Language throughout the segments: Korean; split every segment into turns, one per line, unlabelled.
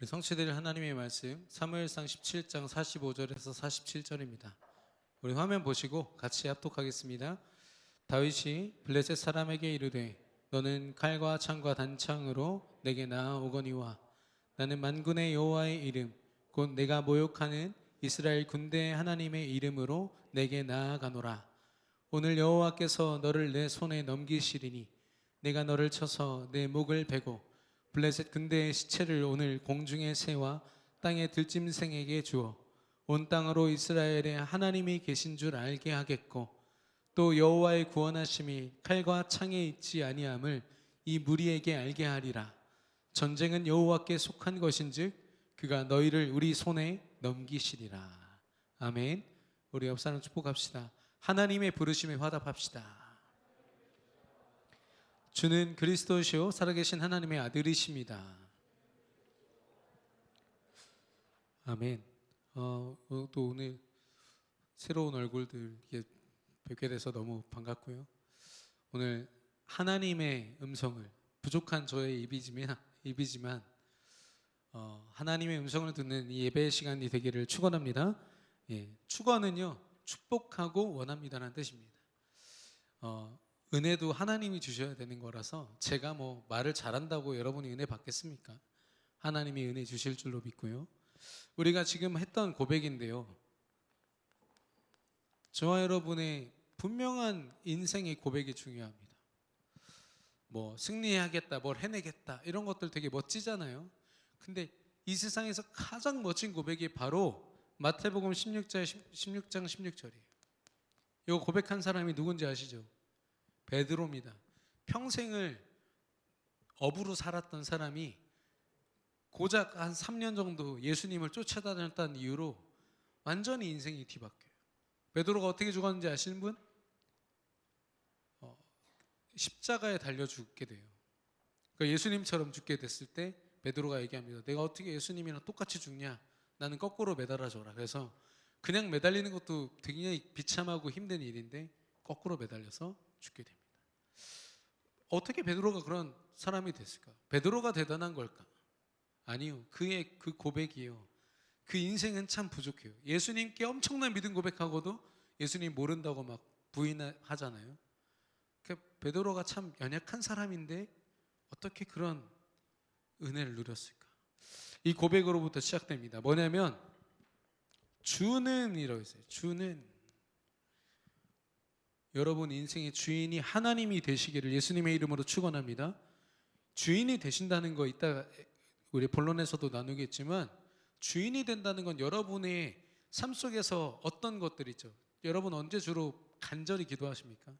우리 성취될 하나님의 말씀 사무엘상 17장 45절에서 47절입니다. 우리 화면 보시고 같이 합독하겠습니다. 다윗이 블레셋 사람에게 이르되 너는 칼과 창과 단창으로 내게 나아오거니와 나는 만군의 여호와의 이름 곧 내가 모욕하는 이스라엘 군대의 하나님의 이름으로 내게 나아가노라. 오늘 여호와께서 너를 내 손에 넘기시리니 내가 너를 쳐서 내 목을 베고 블레셋 군대의 시체를 오늘 공중의 새와 땅의 들짐승에게 주어 온 땅으로 이스라엘의 하나님이 계신 줄 알게 하겠고 또 여호와의 구원하심이 칼과 창에 있지 아니함을 이 무리에게 알게 하리라. 전쟁은 여호와께 속한 것인즉 그가 너희를 우리 손에 넘기시리라. 아멘. 우리 옆 사람 축복합시다. 하나님의 부르심에 화답합시다. 주는 그리스도시요 살아계신 하나님의 아들이십니다. 아멘. 또 오늘 새로운 얼굴들 뵙게 돼서 너무 반갑고요. 오늘 하나님의 음성을 부족한 저의 입이지만 하나님의 음성을 듣는 이 예배 시간이 되기를 축원합니다. 축원은요 축복하고 원합니다라는 뜻입니다. 은혜도 하나님이 주셔야 되는 거라서 제가 뭐 말을 잘한다고 여러분이 은혜 받겠습니까? 하나님이 은혜 주실 줄로 믿고요. 우리가 지금 했던 고백인데요, 저와 여러분의 분명한 인생의 고백이 중요합니다. 뭐 승리하겠다, 뭘 해내겠다 이런 것들 되게 멋지잖아요. 근데 이 세상에서 가장 멋진 고백이 바로 마태복음 16장 16절이에요. 이거 고백한 사람이 누군지 아시죠? 베드로입니다. 평생을 어부로 살았던 사람이 고작 한 3년 정도 예수님을 쫓아다녔다는 이유로 완전히 인생이 뒤바뀌어요. 베드로가 어떻게 죽었는지 아시는 분? 십자가에 달려 죽게 돼요. 그러니까 예수님처럼 죽게 됐을 때 베드로가 얘기합니다. 내가 어떻게 예수님이랑 똑같이 죽냐? 나는 거꾸로 매달아줘라. 그래서 그냥 매달리는 것도 굉장히 비참하고 힘든 일인데 거꾸로 매달려서 죽게 됩니다. 어떻게 베드로가 그런 사람이 됐을까? 베드로가 대단한 걸까? 아니요. 그의 그 고백이에요. 그 인생은 참 부족해요. 예수님께 엄청난 믿음 고백하고도 예수님 모른다고 막 부인하잖아요. 베드로가 참 연약한 사람인데 어떻게 그런 은혜를 누렸을까? 이 고백으로부터 시작됩니다. 뭐냐면 주는 이라고 했어요. 주는 여러분 인생의 주인이 하나님이 되시기를 예수님의 이름으로 축원합니다. 주인이 되신다는 거 이따 우리 본론에서도 나누겠지만 주인이 된다는 건 여러분의 삶 속에서 어떤 것들이죠. 여러분 언제 주로 간절히 기도하십니까?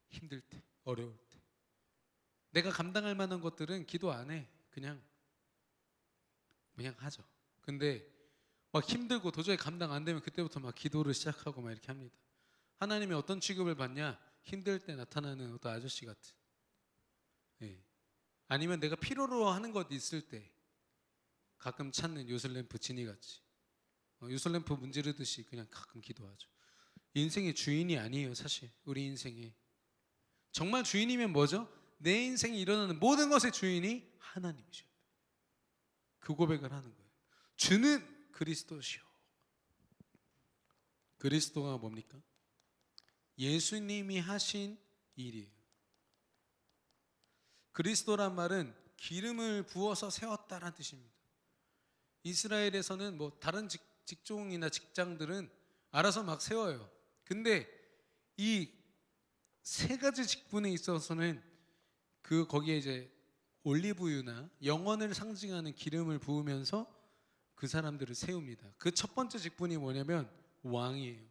힘들 때, 어려울 때. 내가 감당할 만한 것들은 기도 안 해. 그냥 하죠. 근데 막 힘들고 도저히 감당 안 되면 그때부터 막 기도를 시작하고 막 이렇게 합니다. 하나님이 어떤 취급을 받냐? 힘들 때 나타나는 어떤 아저씨 같은. 아니면 내가 필요로 하는 것 있을 때 가끔 찾는 요술램프 지니 같이 요술램프 문지르듯이 그냥 가끔 기도하죠. 인생의 주인이 아니에요. 사실 우리 인생에 정말 주인이면 뭐죠? 내 인생에 일어나는 모든 것의 주인이 하나님이셔요. 그 고백을 하는 거예요. 주는 그리스도시요. 그리스도가 뭡니까? 예수님이 하신 일이에요. 그리스도란 말은 기름을 부어서 세웠다라는 뜻입니다. 이스라엘에서는 뭐 다른 직종이나 직장들은 알아서 막 세워요. 근데 이 세 가지 직분에 있어서는 거기에 이제 올리브유나 영원을 상징하는 기름을 부으면서 그 사람들을 세웁니다. 그 첫 번째 직분이 뭐냐면 왕이에요.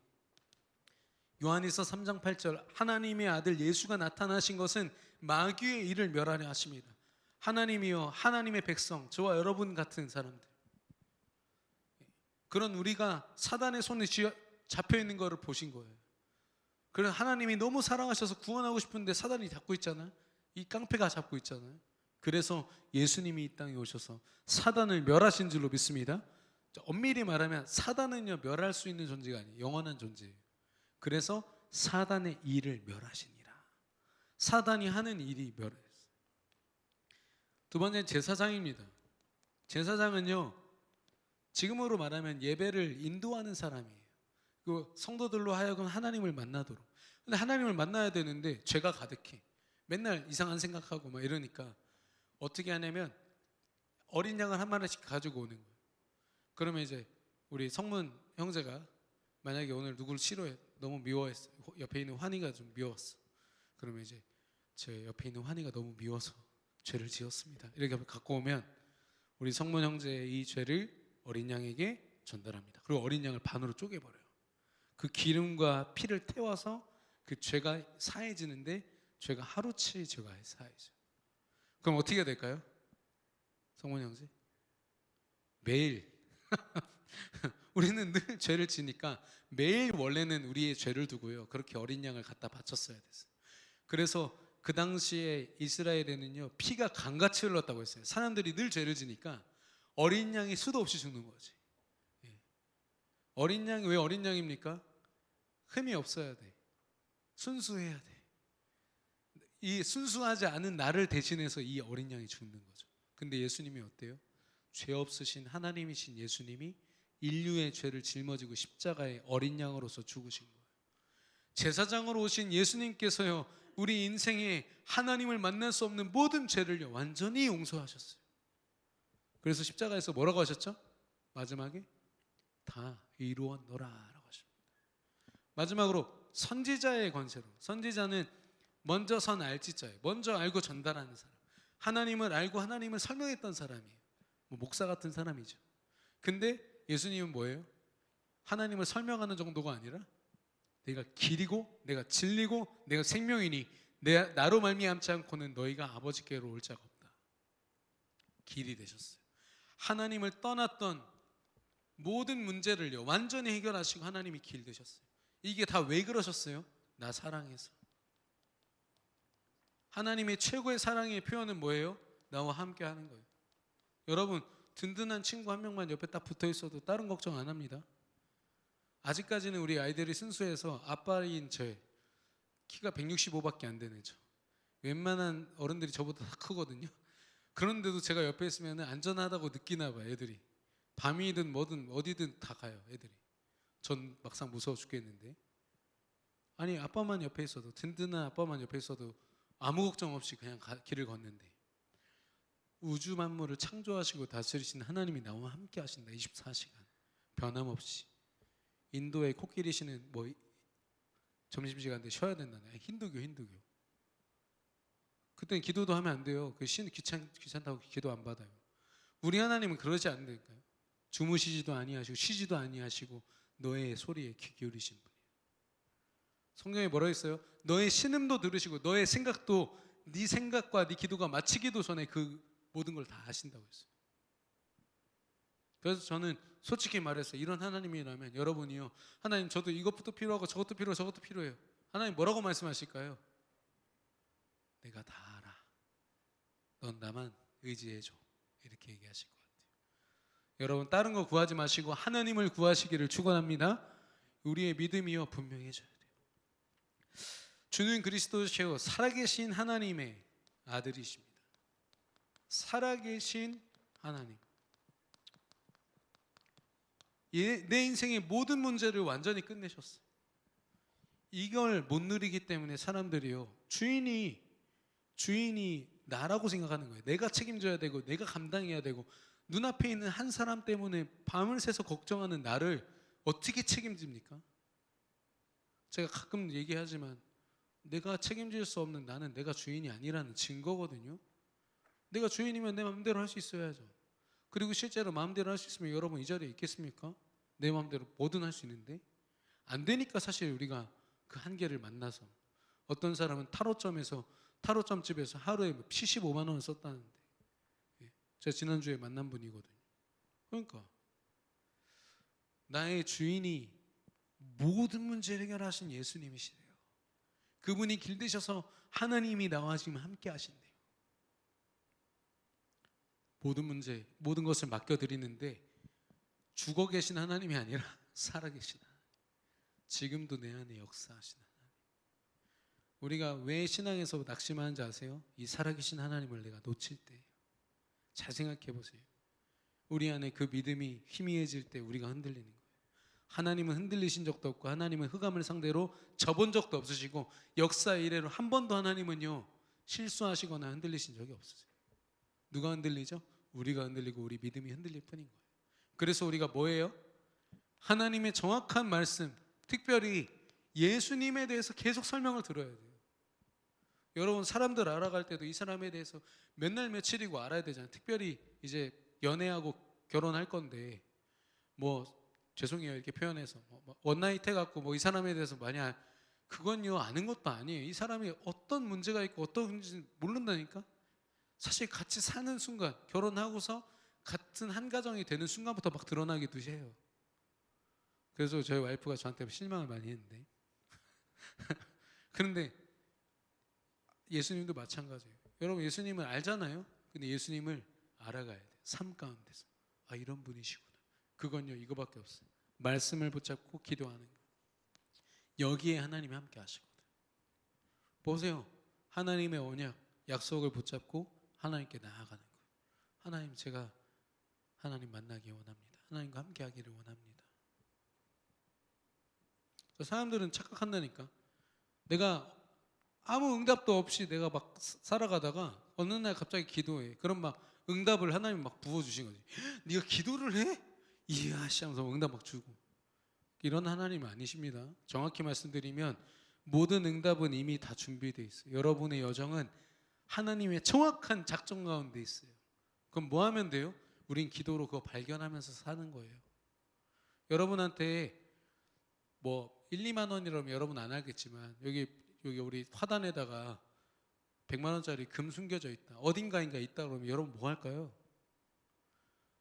요한일서 3장 8절 하나님의 아들 예수가 나타나신 것은 마귀의 일을 멸하려 하십니다. 하나님이요 하나님의 백성 저와 여러분 같은 사람들, 그런 우리가 사단의 손에 잡혀 있는 것을 보신 거예요. 그래서 하나님이 너무 사랑하셔서 구원하고 싶은데 사단이 잡고 있잖아요. 이 깡패가 잡고 있잖아요. 그래서 예수님이 이 땅에 오셔서 사단을 멸하신 줄로 믿습니다. 엄밀히 말하면 사단은요 멸할 수 있는 존재가 아니에요. 영원한 존재예요. 그래서 사단의 일을 멸하시니라. 사단이 하는 일이 멸했어요. 두 번째는 제사장입니다. 제사장은요, 지금으로 말하면 예배를 인도하는 사람이에요. 그 성도들로 하여금 하나님을 만나도록. 근데 하나님을 만나야 되는데 죄가 가득해. 맨날 이상한 생각하고 막 이러니까 어떻게 하냐면 어린 양을 한 마리씩 가지고 오는 거예요. 그러면 이제 우리 성문 형제가 만약에 오늘 누구를 싫어해, 너무 미워했어, 옆에 있는 환희가 좀 미웠어, 그러면 이제 제 옆에 있는 환희가 너무 미워서 죄를 지었습니다, 이렇게 갖고 오면 우리 성문 형제의 이 죄를 어린 양에게 전달합니다. 그리고 어린 양을 반으로 쪼개버려요. 그 기름과 피를 태워서 그 죄가 사해지는데 죄가 하루치 죄가 사해져. 그럼 어떻게 될까요? 성문 형제? 매일 우리는 늘 죄를 지니까 매일 원래는 우리의 죄를 두고요, 그렇게 어린 양을 갖다 바쳤어야 됐어요. 그래서 그 당시에 이스라엘에는요, 피가 강같이 흘렀다고 했어요. 사람들이 늘 죄를 지니까 어린 양이 수도 없이 죽는 거지. 어린 양이 왜 어린 양입니까? 흠이 없어야 돼. 순수해야 돼. 이 순수하지 않은 나를 대신해서 이 어린 양이 죽는 거죠. 근데 예수님이 어때요? 죄 없으신 하나님이신 예수님이 인류의 죄를 짊어지고 십자가의 어린 양으로서 죽으신 거예요. 제사장으로 오신 예수님께서요, 우리 인생에 하나님을 만날 수 없는 모든 죄를 완전히 용서하셨어요. 그래서 십자가에서 뭐라고 하셨죠? 마지막에 다 이루었노라 라고 하십니다. 마지막으로 선지자의 권세로, 선지자는 먼저 선 알지자예요. 먼저 알고 전달하는 사람, 하나님을 알고 하나님을 설명했던 사람이에요. 뭐 목사 같은 사람이죠. 근데 예수님은 뭐예요? 하나님을 설명하는 정도가 아니라 내가 길이고 내가 진리고 내가 생명이니 나로 말미암지 않고는 너희가 아버지께로 올 자가 없다. 길이 되셨어요. 하나님을 떠났던 모든 문제를요 완전히 해결하시고 하나님이 길 되셨어요. 이게 다 왜 그러셨어요? 나 사랑해서. 하나님의 최고의 사랑의 표현은 뭐예요? 나와 함께 하는 거예요. 여러분, 든든한 친구 한 명만 옆에 딱 붙어 있어도 다른 걱정 안 합니다. 아직까지는 우리 아이들이 순수해서 아빠인 저 키가 165밖에 안 되는 저, 웬만한 어른들이 저보다 다 크거든요. 그런데도 제가 옆에 있으면 안전하다고 느끼나 봐요. 애들이 밤이든 뭐든 어디든 다 가요. 애들이. 전 막상 무서워 죽겠는데, 아니 아빠만 옆에 있어도, 든든한 아빠만 옆에 있어도 아무 걱정 없이 그냥 길을 걷는데, 우주 만물을 창조하시고 다스리신 하나님이 나와 함께 하신다. 24시간 변함없이. 인도에 코끼리시는 뭐 점심시간 때 쉬어야 된다네. 힌두교. 그때는 기도도 하면 안 돼요. 그 신 귀찮다고 기도 안 받아요. 우리 하나님은 그러지 않는다니까요. 주무시지도 아니하시고 쉬지도 아니하시고 너의 소리에 귀 기울이신 분이에요. 성경에 뭐라고 했어요? 너의 신음도 들으시고 너의 생각도, 네 생각과 네 기도가 마치기도 전에 그 모든 걸 다 하신다고 했어요. 그래서 저는 솔직히 말해서 이런 하나님이라면 여러분이요, 하나님 저도 이것부터 필요하고 저것도 필요하고 저것도 필요해요. 하나님 뭐라고 말씀하실까요? 내가 다 알아. 넌 나만 의지해줘. 이렇게 얘기하실 것 같아요. 여러분, 다른 거 구하지 마시고 하나님을 구하시기를 축원합니다. 우리의 믿음이요 분명해져야 돼요. 주는 그리스도시요 살아계신 하나님의 아들이십니다. 살아계신 하나님. 내 인생의 모든 문제를 완전히 끝내셨어요. 이걸 못 누리기 때문에 사람들이요, 주인이 나라고 생각하는 거예요. 내가 책임져야 되고 내가 감당해야 되고, 눈앞에 있는 한 사람 때문에 밤을 새서 걱정하는 나를 어떻게 책임집니까? 제가 가끔 얘기하지만 내가 책임질 수 없는 나는 내가 주인이 아니라는 증거거든요. 내가 주인이면 내 마음대로 할 수 있어야죠. 그리고 실제로 마음대로 할 수 있으면 여러분 이 자리에 있겠습니까? 내 마음대로 뭐든 할 수 있는데 안 되니까 사실 우리가 그 한계를 만나서, 어떤 사람은 타로점집에서 하루에 75만 원을 썼다는데, 제가 지난주에 만난 분이거든요. 그러니까 나의 주인이 모든 문제를 해결하신 예수님이시래요. 그분이 길 되셔서 하나님이 나와 지금 함께 하신대요. 모든 문제, 모든 것을 맡겨드리는데 죽어 계신 하나님이 아니라 살아계신 하나님, 지금도 내 안에 역사하신 하나님. 우리가 왜 신앙에서 낙심하는지 아세요? 이 살아계신 하나님을 내가 놓칠 때. 잘 생각해 보세요. 우리 안에 그 믿음이 희미해질 때 우리가 흔들리는 거예요. 하나님은 흔들리신 적도 없고 하나님은 흑암을 상대로 져본 적도 없으시고 역사 이래로 한 번도 하나님은요 실수하시거나 흔들리신 적이 없으세요. 누가 흔들리죠? 우리가 흔들리고 우리 믿음이 흔들릴 뿐인 거예요. 그래서 우리가 뭐예요? 하나님의 정확한 말씀, 특별히 예수님에 대해서 계속 설명을 들어야 돼요. 여러분 사람들 알아갈 때도 이 사람에 대해서 몇 날 며칠이고 알아야 되잖아요. 특별히 이제 연애하고 결혼할 건데 뭐 죄송해요 이렇게 표현해서 뭐 원나잇 해갖고 뭐 이 사람에 대해서 많이 그건요 아는 것도 아니에요. 이 사람이 어떤 문제가 있고 어떤 문제인지 모른다니까. 사실 같이 사는 순간 결혼하고서 같은 한 가정이 되는 순간부터 막 드러나기도 해요. 그래서 저희 와이프가 저한테 실망을 많이 했는데 그런데 예수님도 마찬가지예요. 여러분 예수님을 알잖아요. 근데 예수님을 알아가야 돼요. 삶 가운데서 아 이런 분이시구나. 그건요 이거밖에 없어요. 말씀을 붙잡고 기도하는 거. 여기에 하나님이 함께 하시거든요. 보세요. 하나님의 언약, 약속을 붙잡고 하나님께 나아가는 거예요. 하나님 제가 하나님 만나기 원합니다. 하나님과 함께 하기를 원합니다. 사람들은 착각한다니까. 내가 아무 응답도 없이 내가 막 살아가다가 어느 날 갑자기 기도해. 그럼 막 응답을 하나님 막 부어주신 거지. 네가 기도를 해? 이야 씨 하면서 응답 막 주고. 이런 하나님 아니십니다. 정확히 말씀드리면 모든 응답은 이미 다 준비되어 있어요. 여러분의 여정은 하나님의 정확한 작전 가운데 있어요. 그럼 뭐 하면 돼요? 우린 기도로 그거 발견하면서 사는 거예요. 여러분한테 뭐 1, 2만 원이라면 여러분 안 알겠지만 여기 우리 화단에다가 100만 원짜리 금 숨겨져 있다. 어딘가인가 있다 그러면 여러분 뭐 할까요?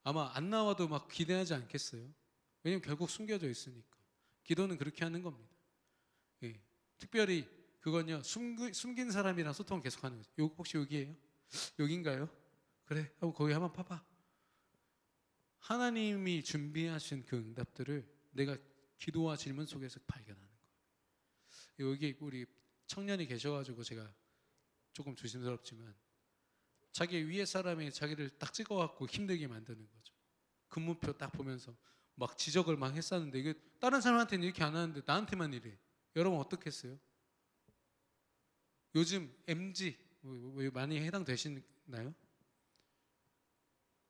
아마 안 나와도 막 기대하지 않겠어요? 왜냐면 결국 숨겨져 있으니까. 기도는 그렇게 하는 겁니다. 예. 특별히 그건요 숨긴 사람이랑 소통 계속하는 거죠. 혹시 여기예요? 여긴가요? 그래, 하고 거기 한번 파봐. 하나님이 준비하신 그 응답들을 내가 기도와 질문 속에서 발견하는 거예요. 여기 우리 청년이 계셔가지고 제가 조금 조심스럽지만 자기 위에 사람이 자기를 딱 찍어갖고 힘들게 만드는 거죠. 근무표 딱 보면서 막 지적을 막 했었는데 이게 다른 사람한테는 이렇게 안 하는데 나한테만 이래. 여러분 어떻겠어요? 요즘 MZ 많이 해당되시나요?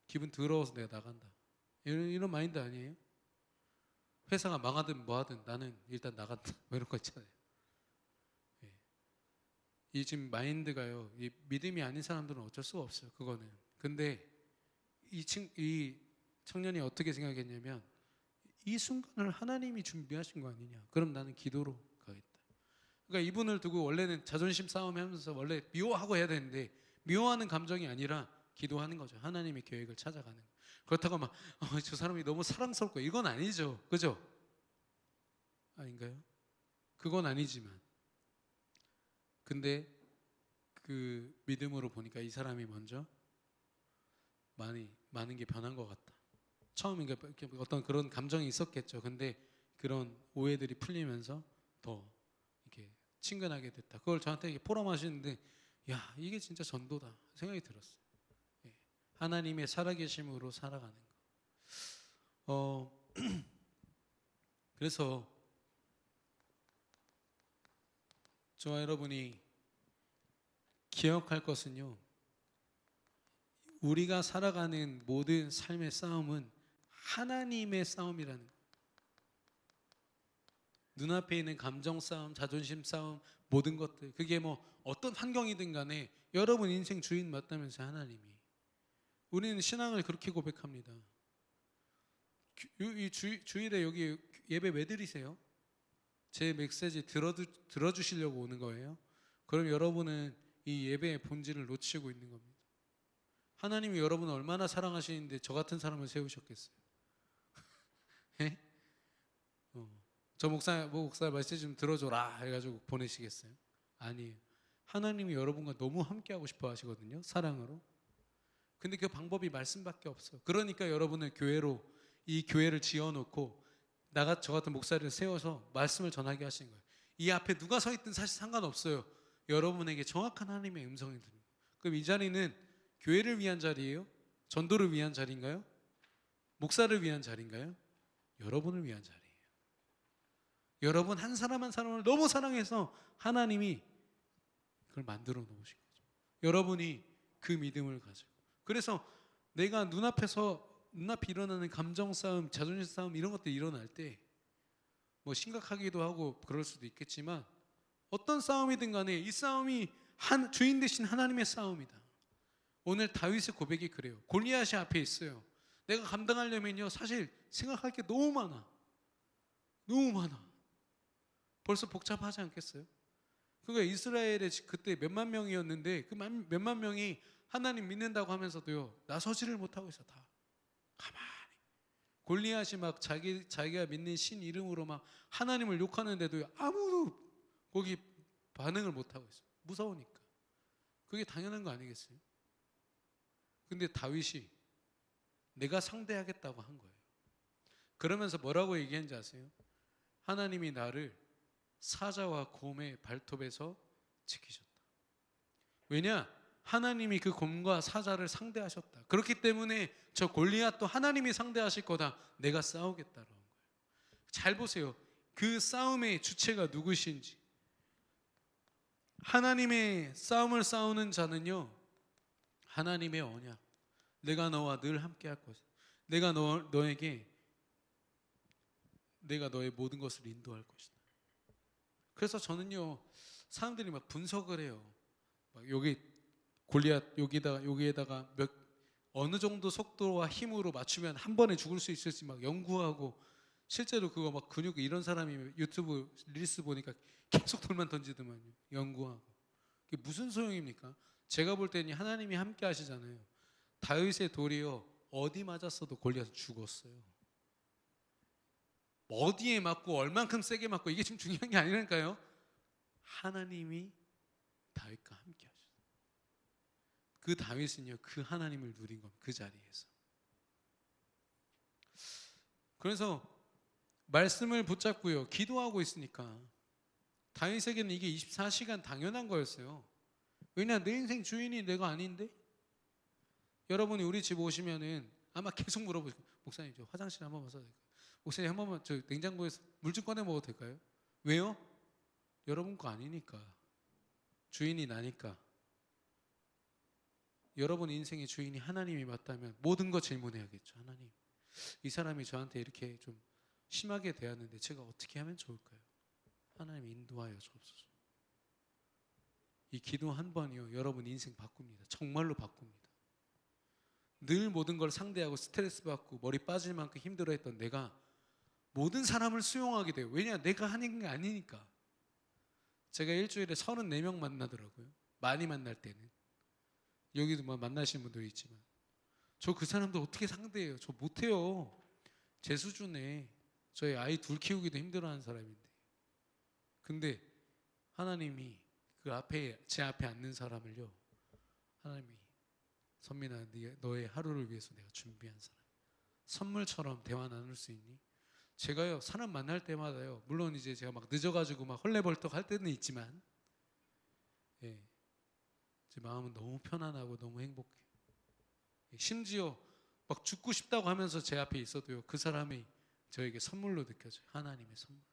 기분 더러워서 내가 나간다. 이런 마인드 아니에요? 회사가 망하든 뭐하든 나는 일단 나간다. 뭐 이런 거 있잖아요. 예. 이 지금 마인드가요. 이 믿음이 아닌 사람들은 어쩔 수가 없어요. 그거는. 근데 이 청년이 어떻게 생각했냐면 이 순간을 하나님이 준비하신 거 아니냐. 그럼 나는 기도로 가겠다. 그러니까 이분을 두고 원래는 자존심 싸움하면서 원래 미워하고 해야 되는데 미워하는 감정이 아니라 기도하는 거죠. 하나님의 계획을 찾아가는 거. 그렇다고 막 저 사람이 너무 사랑스럽고 이건 아니죠. 그죠? 아닌가요? 그건 아니지만 근데 그 믿음으로 보니까 이 사람이 먼저 많은 게 변한 것 같다. 처음에 어떤 그런 감정이 있었겠죠. 근데 그런 오해들이 풀리면서 더 이렇게 친근하게 됐다. 그걸 저한테 이렇게 포럼하시는데 야 이게 진짜 전도다 생각이 들었어요. 예. 하나님의 살아계심으로 살아가는 거. 그래서 저와 여러분이 기억할 것은요. 우리가 살아가는 모든 삶의 싸움은 하나님의 싸움이라는 거예요. 눈앞에 있는 감정 싸움, 자존심 싸움, 모든 것들 그게 뭐 어떤 환경이든 간에 여러분 인생 주인 맞다면서 하나님이. 우리는 신앙을 그렇게 고백합니다. 이 주일에 여기 예배 왜 드리세요? 제 메시지 들어주시려고 오는 거예요? 그럼 여러분은 이 예배의 본질을 놓치고 있는 겁니다. 하나님이 여러분을 얼마나 사랑하시는데 저 같은 사람을 세우셨겠어요? 예? 저 목사 메시지 좀 들어줘라 해가지고 보내시겠어요? 아니에요. 하나님이 여러분과 너무 함께하고 싶어 하시거든요. 사랑으로. 근데 그 방법이 말씀밖에 없어요. 그러니까 여러분을 이 교회를 지어놓고 저 같은 목사를 세워서 말씀을 전하게 하신 거예요. 이 앞에 누가 서 있든 사실 상관없어요. 여러분에게 정확한 하나님의 음성이 들립니다. 그럼 이 자리는 교회를 위한 자리예요? 전도를 위한 자리인가요? 목사를 위한 자리인가요? 여러분을 위한 자리예요. 여러분 한 사람 한 사람을 너무 사랑해서 하나님이 그걸 만들어 놓으신 거죠. 여러분이 그 믿음을 가지고. 그래서 내가 눈앞에 일어나는 감정 싸움, 자존심 싸움 이런 것들이 일어날 때 뭐 심각하기도 하고 그럴 수도 있겠지만 어떤 싸움이든 간에 이 싸움이 주인 되신 하나님의 싸움이다. 오늘 다윗의 고백이 그래요. 골리앗이 앞에 있어요. 내가 감당하려면요 사실 생각할 게 너무 많아. 너무 많아. 벌써 복잡하지 않겠어요? 그러니까 이스라엘에 그때 몇만 명이었는데 그 몇만 명이 하나님 믿는다고 하면서도요 나서지를 못하고 있어. 다 가만히 골리앗이 막 자기가 믿는 신 이름으로 막 하나님을 욕하는데도 아무도 거기 반응을 못하고 있어. 무서우니까. 그게 당연한 거 아니겠어요? 근데 다윗이 내가 상대하겠다고 한 거예요. 그러면서 뭐라고 얘기했는지 아세요? 하나님이 나를 사자와 곰의 발톱에서 지키셨다. 왜냐? 하나님이 그 곰과 사자를 상대하셨다. 그렇기 때문에 저 골리앗도 하나님이 상대하실 거다. 내가 싸우겠다라는 거예요. 잘 보세요. 그 싸움의 주체가 누구신지. 하나님의 싸움을 싸우는 자는요 하나님의 언약, 내가 너와 늘 함께 할 것이다. 내가 너에게 내가 너의 모든 것을 인도할 것이다. 그래서 저는요 사람들이 막 분석을 해요. 막 여기 골리앗 여기에다가 어느 정도 속도와 힘으로 맞추면 한 번에 죽을 수 있을지 막 연구하고, 실제로 그거 막 근육 이런 사람이 유튜브 릴스 보니까 계속 돌만 던지더만요. 연구하고. 그게 무슨 소용입니까? 제가 볼 때는 하나님이 함께 하시잖아요. 다윗의 돌이요 어디 맞았어도 골리앗은 죽었어요. 어디에 맞고 얼만큼 세게 맞고 이게 지금 중요한 게 아니라니까요. 하나님이 다윗과 함께 하셨어요. 그 다윗은요 그 하나님을 누린 겁니다. 그 자리에서. 그래서 말씀을 붙잡고요 기도하고 있으니까 다윗에게는 이게 24시간 당연한 거였어요. 왜냐 내 인생 주인이 내가 아닌데. 여러분이 우리 집 오시면은 아마 계속 물어보실 거예요. 목사님 저 화장실 한번 가서 될까요? 목사님 한 번만 저 냉장고에서 물 좀 꺼내 먹어도 될까요? 왜요? 여러분 거 아니니까. 주인이 나니까. 여러분 인생의 주인이 하나님이 맞다면 모든 거 질문해야겠죠. 하나님, 이 사람이 저한테 이렇게 좀 심하게 대하는데 제가 어떻게 하면 좋을까요? 하나님 인도하여 주옵소서. 이 기도 한 번이요 여러분 인생 바꿉니다. 정말로 바꿉니다. 늘 모든 걸 상대하고 스트레스 받고 머리 빠질 만큼 힘들어했던 내가 모든 사람을 수용하게 돼요. 왜냐 내가 하는 게 아니니까. 제가 일주일에 34명 만나더라고요. 많이 만날 때는. 여기도 뭐 만나시는 분들이 있지만 저 그 사람들 어떻게 상대해요? 저 못해요. 제 수준에 저희 아이 둘 키우기도 힘들어하는 사람인데. 근데 하나님이 그 앞에 제 앞에 앉는 사람을요 하나님이 선민아 너의 하루를 위해서 내가 준비한 사람, 선물처럼 대화 나눌 수 있니? 제가요 사람 만날 때마다요 물론 이제 제가 막 늦어가지고 막 헐레벌떡 할 때는 있지만 예, 제 마음은 너무 편안하고 너무 행복해요. 심지어 막 죽고 싶다고 하면서 제 앞에 있어도요 그 사람이 저에게 선물로 느껴져요. 하나님의 선물로.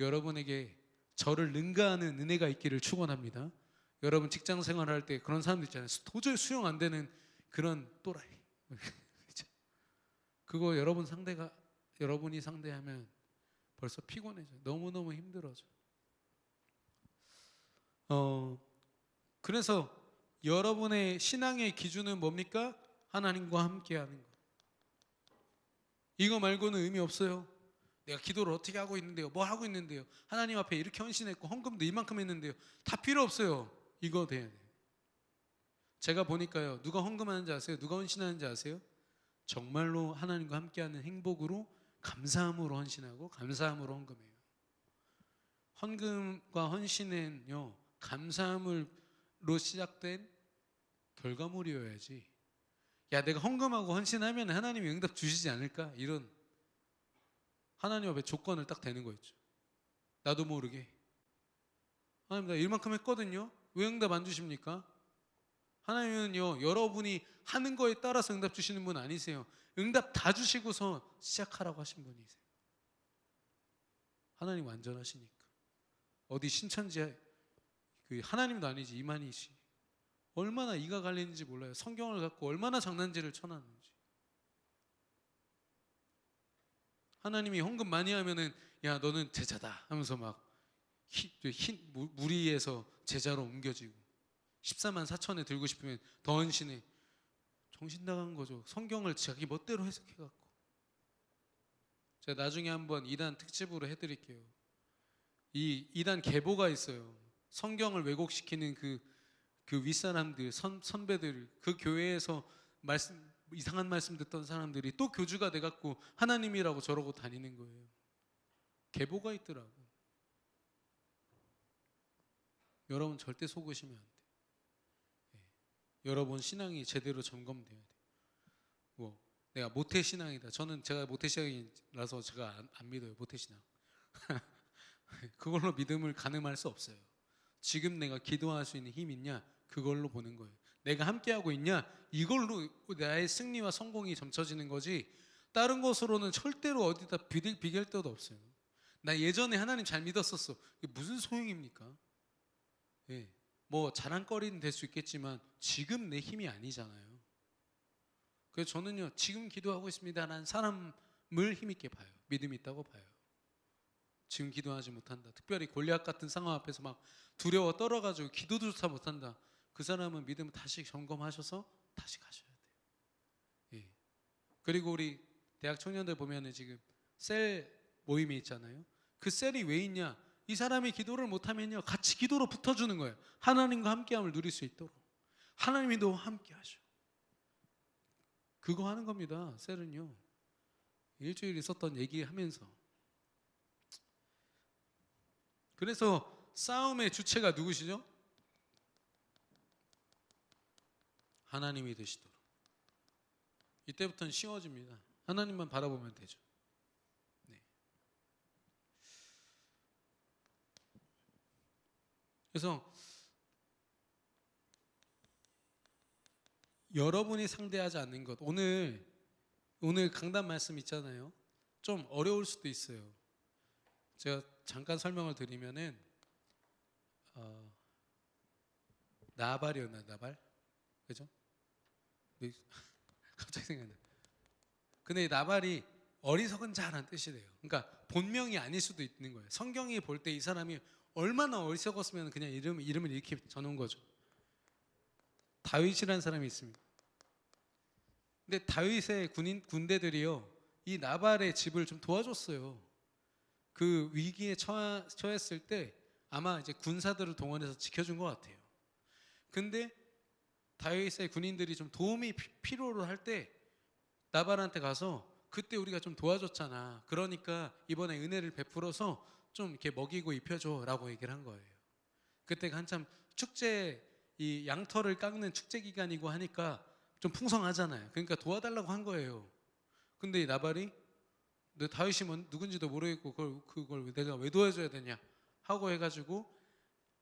여러분에게 저를 능가하는 은혜가 있기를 축원합니다. 여러분 직장 생활할 때 그런 사람들 있잖아요. 도저히 수용 안 되는 그런 또라이. 그거 여러분이 상대하면 벌써 피곤해져요. 너무너무 힘들어져. 그래서 여러분의 신앙의 기준은 뭡니까? 하나님과 함께하는 것. 이거 말고는 의미 없어요. 내가 기도를 어떻게 하고 있는데요? 뭐 하고 있는데요? 하나님 앞에 이렇게 헌신했고 헌금도 이만큼 했는데요. 다 필요 없어요. 이거 돼야 돼요. 제가 보니까요 누가 헌금하는지 아세요? 누가 헌신하는지 아세요? 정말로 하나님과 함께하는 행복으로 감사함으로 헌신하고 감사함으로 헌금해요. 헌금과 헌신은요 감사함으로 시작된 결과물이어야지. 야 내가 헌금하고 헌신하면 하나님이 응답 주시지 않을까? 이런 하나님 앞에 조건을 딱 대는 거 있죠. 나도 모르게 하나님 나 이만큼 했거든요. 왜 응답 안 주십니까? 하나님은요 여러분이 하는 거에 따라서 응답 주시는 분 아니세요. 응답 다 주시고서 시작하라고 하신 분이세요. 하나님 완전하시니까. 어디 신천지 그 하나님도 아니지 이만희씨 얼마나 이가 갈리는지 몰라요. 성경을 갖고 얼마나 장난질을 쳐놨는지. 하나님이 헌금 많이 하면은 야 너는 제자다 하면서 막 무리에서 제자로 옮겨지고 14만 4천에 들고 싶으면 더 헌신해. 정신 나간 거죠. 성경을 자기 멋대로 해석해갖고. 제가 나중에 한번 2단 특집으로 해드릴게요. 이 2단 계보가 있어요. 성경을 왜곡시키는 그 윗사람들, 선배들, 그 교회에서 이상한 말씀 듣던 사람들이 또 교주가 돼갖고 하나님이라고 저러고 다니는 거예요. 계보가 있더라고. 여러분 절대 속으시면 안 돼요. 여러분 신앙이 제대로 점검돼야 돼요. 뭐 내가 모태신앙이다. 제가 모태신앙이라서 제가 안 믿어요. 모태신앙. 그걸로 믿음을 가늠할 수 없어요. 지금 내가 기도할 수 있는 힘 있냐? 그걸로 보는 거예요. 내가 함께하고 있냐? 이걸로 나의 승리와 성공이 점쳐지는 거지 다른 것으로는 절대로 어디다 비길 데도 없어요. 나 예전에 하나님 잘 믿었었어. 이게 무슨 소용입니까? 예. 뭐 자랑거리는 될 수 있겠지만 지금 내 힘이 아니잖아요. 그래서 저는요 지금 기도하고 있습니다라는 사람을 힘있게 봐요. 믿음이 있다고 봐요. 지금 기도하지 못한다. 특별히 골리앗 같은 상황 앞에서 막 두려워 떨어가지고 기도조차 못한다. 그 사람은 믿음을 다시 점검하셔서 다시 가셔야 돼요. 예. 그리고 우리 대학 청년들 보면은 지금 셀 모임이 있잖아요. 그 셀이 왜 있냐? 이 사람이 기도를 못하면요 같이 기도로 붙어주는 거예요. 하나님과 함께함을 누릴 수 있도록. 하나님이 너와 함께하셔. 그거 하는 겁니다. 셀은요. 일주일 있었던 얘기하면서. 그래서 싸움의 주체가 누구시죠? 하나님이 되시도록. 이때부터는 쉬워집니다. 하나님만 바라보면 되죠. 네. 그래서 여러분이 상대하지 않는 것. 오늘 강단 말씀 있잖아요. 좀 어려울 수도 있어요. 제가 잠깐 설명을 드리면은 나발이었나 나발? 그죠? 갑자기 생각나. 근데 나발이 어리석은 자라는 뜻이래요. 그러니까 본명이 아닐 수도 있는 거예요. 성경이 볼 때 이 사람이 얼마나 어리석었으면 그냥 이름을 이렇게 전한 거죠. 다윗이라는 사람이 있습니다. 근데 다윗의 군대들이요 이 나발의 집을 좀 도와줬어요. 그 위기에 처했을 때 아마 이제 군사들을 동원해서 지켜준 것 같아요. 근데 다윗의 군인들이 좀 도움이 필요로 할 때 나발한테 가서 그때 우리가 좀 도와줬잖아. 그러니까 이번에 은혜를 베풀어서 좀 이렇게 먹이고 입혀줘라고 얘기를 한 거예요. 그때가 한참 축제 이 양털을 깎는 축제 기간이고 하니까 좀 풍성하잖아요. 그러니까 도와달라고 한 거예요. 근데 이 나발이 너 다윗이 누군지도 모르겠고 그걸 내가 왜 도와줘야 되냐 하고 해가지고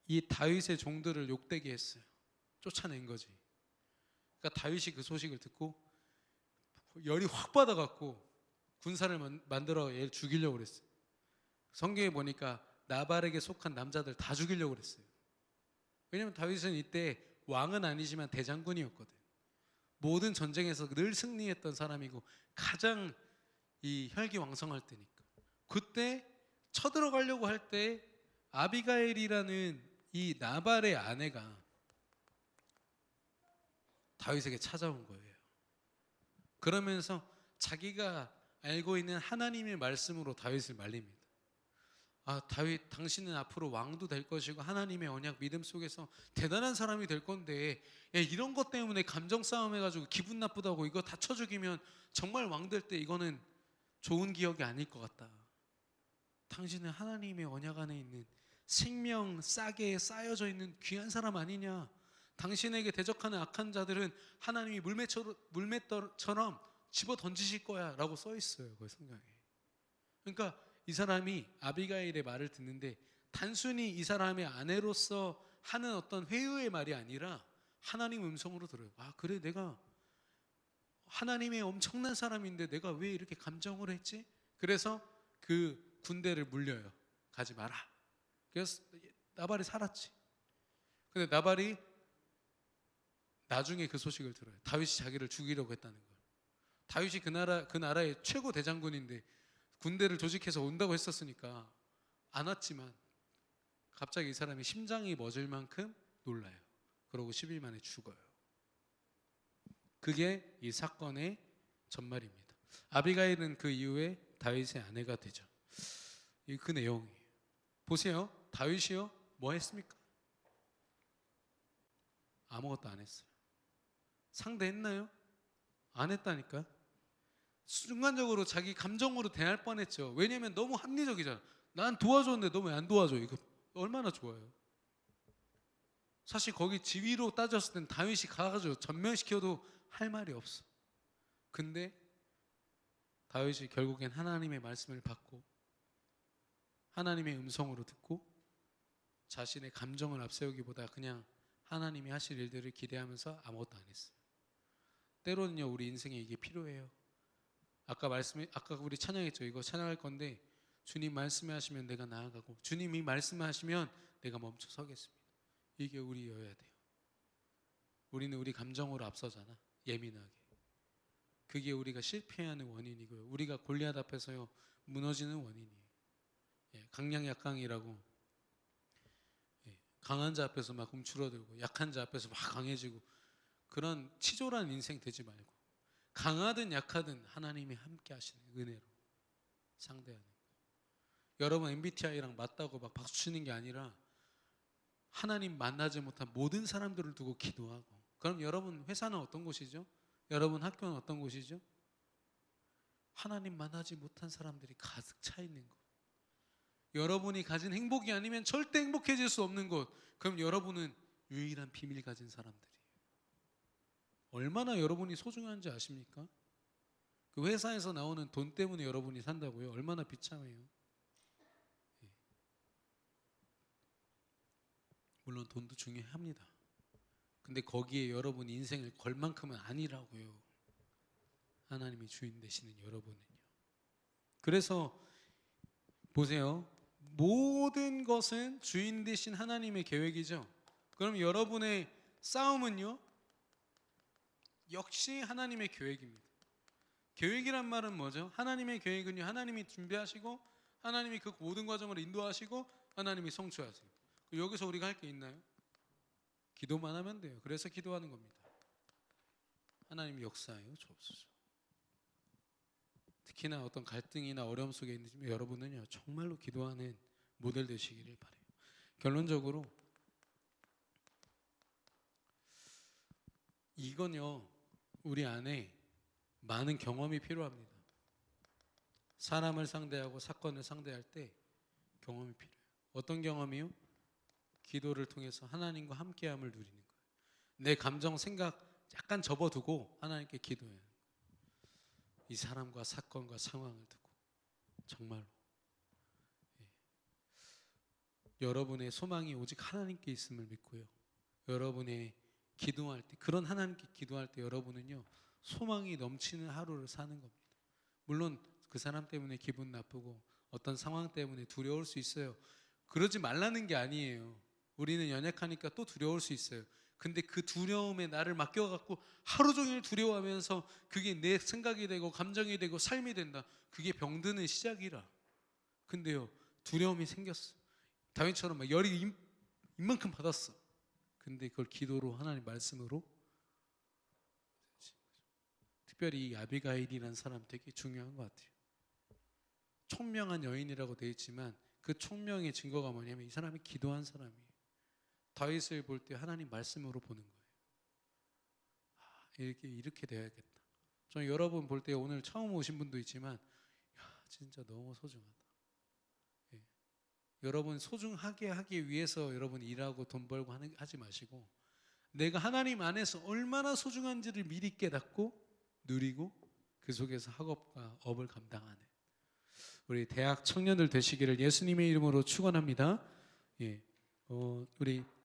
이 다윗의 종들을 욕되게 했어요. 쫓아낸 거지. 그러니까 다윗이 그 소식을 듣고 열이 확 받아갖고 군사를 만들어 얘를 죽이려고 그랬어요. 성경에 보니까 나발에게 속한 남자들 다 죽이려고 그랬어요. 왜냐면 다윗은 이때 왕은 아니지만 대장군이었거든. 모든 전쟁에서 늘 승리했던 사람이고 가장 이 혈기왕성할 때니까. 그때 쳐들어가려고 할 때 아비가일이라는 이 나발의 아내가 다윗에게 찾아온 거예요. 그러면서 자기가 알고 있는 하나님의 말씀으로 다윗을 말립니다. 아, 다윗 당신은 앞으로 왕도 될 것이고 하나님의 언약 믿음 속에서 대단한 사람이 될 건데 야, 이런 것 때문에 감정 싸움 해가지고 기분 나쁘다고 이거 다쳐 죽이면 정말 왕 될 때 이거는 좋은 기억이 아닐 것 같다. 당신은 하나님의 언약 안에 있는 생명 싸게 쌓여져 있는 귀한 사람 아니냐. 당신에게 대적하는 악한 자들은 하나님이 물맷처럼 집어 던지실 거야 라고 써 있어요. 그 성경에. 그러니까 이 사람이 아비가일의 말을 듣는데 단순히 이 사람의 아내로서 하는 어떤 회유의 말이 아니라 하나님 음성으로 들어요. 아 그래 내가 하나님의 엄청난 사람인데 내가 왜 이렇게 감정을 했지? 그래서 그 군대를 물려요. 가지 마라. 그래서 나발이 살았지. 근데 나발이 나중에 그 소식을 들어요. 다윗이 자기를 죽이려고 했다는 걸. 다윗이 그 나라의 최고 대장군인데 군대를 조직해서 온다고 했었으니까 안 왔지만 갑자기 이 사람이 심장이 멎을 만큼 놀라요. 그러고 10일 만에 죽어요. 그게 이 사건의 전말입니다. 아비가일은 그 이후에 다윗의 아내가 되죠. 그 내용이에요. 보세요. 다윗이요? 뭐 했습니까? 아무것도 안 했어요. 상대했나요? 안 했다니까. 순간적으로 자기 감정으로 대할 뻔했죠. 왜냐면 너무 합리적이잖아. 난 도와줬는데 너 왜 안 도와줘? 이거 얼마나 좋아요. 사실 거기 지위로 따졌을 땐 다윗이 가가지고 전면시켜도 할 말이 없어. 근데 다윗이 결국엔 하나님의 말씀을 받고 하나님의 음성으로 듣고 자신의 감정을 앞세우기보다 그냥 하나님이 하실 일들을 기대하면서 아무것도 안 했어요. 때로는요, 우리 인생에 이게 필요해요. 아까 우리 찬양했죠. 이거 찬양할 건데 주님 말씀하시면 내가 나아가고 주님이 말씀하시면 내가 멈춰 서겠습니다. 이게 우리여야 돼요. 우리는 우리 감정으로 앞서잖아. 예민하게. 그게 우리가 실패하는 원인이고요. 우리가 골리앗 앞에서요 무너지는 원인이에요. 강량약강이라고 강한 자 앞에서 막 움츠러들고 약한 자 앞에서 막 강해지고 그런 치졸한 인생 되지 말고 강하든 약하든 하나님이 함께 하시는 은혜로 상대하는 거예요. 여러분 MBTI랑 맞다고 막 박수 치는 게 아니라 하나님 만나지 못한 모든 사람들을 두고 기도하고. 그럼 여러분 회사는 어떤 곳이죠? 여러분 학교는 어떤 곳이죠? 하나님 만나지 못한 사람들이 가득 차 있는 곳. 여러분이 가진 행복이 아니면 절대 행복해질 수 없는 곳. 그럼 여러분은 유일한 비밀 가진 사람들이에요. 얼마나 여러분이 소중한지 아십니까? 그 회사에서 나오는 돈 때문에 여러분이 산다고요? 얼마나 비참해요. 물론 돈도 중요합니다. 근데 거기에 여러분 인생을 걸 만큼은 아니라고요. 하나님이 주인 되시는 여러분은요. 그래서 보세요. 모든 것은 주인 되신 하나님의 계획이죠. 그럼 여러분의 싸움은요? 역시 하나님의 계획입니다. 계획이란 말은 뭐죠? 하나님의 계획은요, 하나님이 준비하시고 하나님이 그 모든 과정을 인도하시고 하나님이 성취하세요. 여기서 우리가 할 게 있나요? 기도만 하면 돼요. 그래서 기도하는 겁니다. 하나님 역사하여 주옵소서. 특히나 어떤 갈등이나 어려움 속에 있는 여러분은요 정말로 기도하는 모델 되시기를 바라요. 결론적으로 이건요 우리 안에 많은 경험이 필요합니다. 사람을 상대하고 사건을 상대할 때 경험이 필요해요. 어떤 경험이요? 기도를 통해서 하나님과 함께함을 누리는 거예요. 내 감정, 생각 약간 접어두고 하나님께 기도해요. 이 사람과 사건과 상황을 두고 정말로 여러분의 소망이 오직 하나님께 있음을 믿고요. 여러분의 기도할 때 그런 하나님께 기도할 때 여러분은요 소망이 넘치는 하루를 사는 겁니다. 물론 그 사람 때문에 기분 나쁘고 어떤 상황 때문에 두려울 수 있어요. 그러지 말라는 게 아니에요. 우리는 연약하니까 또 두려울 수 있어요. 근데 그 두려움에 나를 맡겨갖고 하루 종일 두려워하면서 그게 내 생각이 되고 감정이 되고 삶이 된다. 그게 병드는 시작이라. 근데요 두려움이 생겼어. 다윗처럼 막 열이 이만큼 받았어. 근데 그걸 기도로 하나님 말씀으로 특별히 이 아비가일이라는 사람 되게 중요한 것 같아요. 총명한 여인이라고 되어 있지만 그 총명의 증거가 뭐냐면 이 사람이 기도한 사람이에요. 다윗을 볼 때 하나님 말씀으로 보는 거예요. 이렇게 돼야겠다. 저는 여러분 볼 때 오늘 처음 오신 분도 있지만 진짜 너무 소중하다. 여러분 소중하게 하기 위해서 여러분 일하고 돈 벌고 하지 마시고 내가 하나님 안에서 얼마나 소중한지를 미리 깨닫고 누리고 그 속에서 학업과 업을 감당하는 우리 대학 청년들 되시기를 예수님의 이름으로 축원합니다. 우리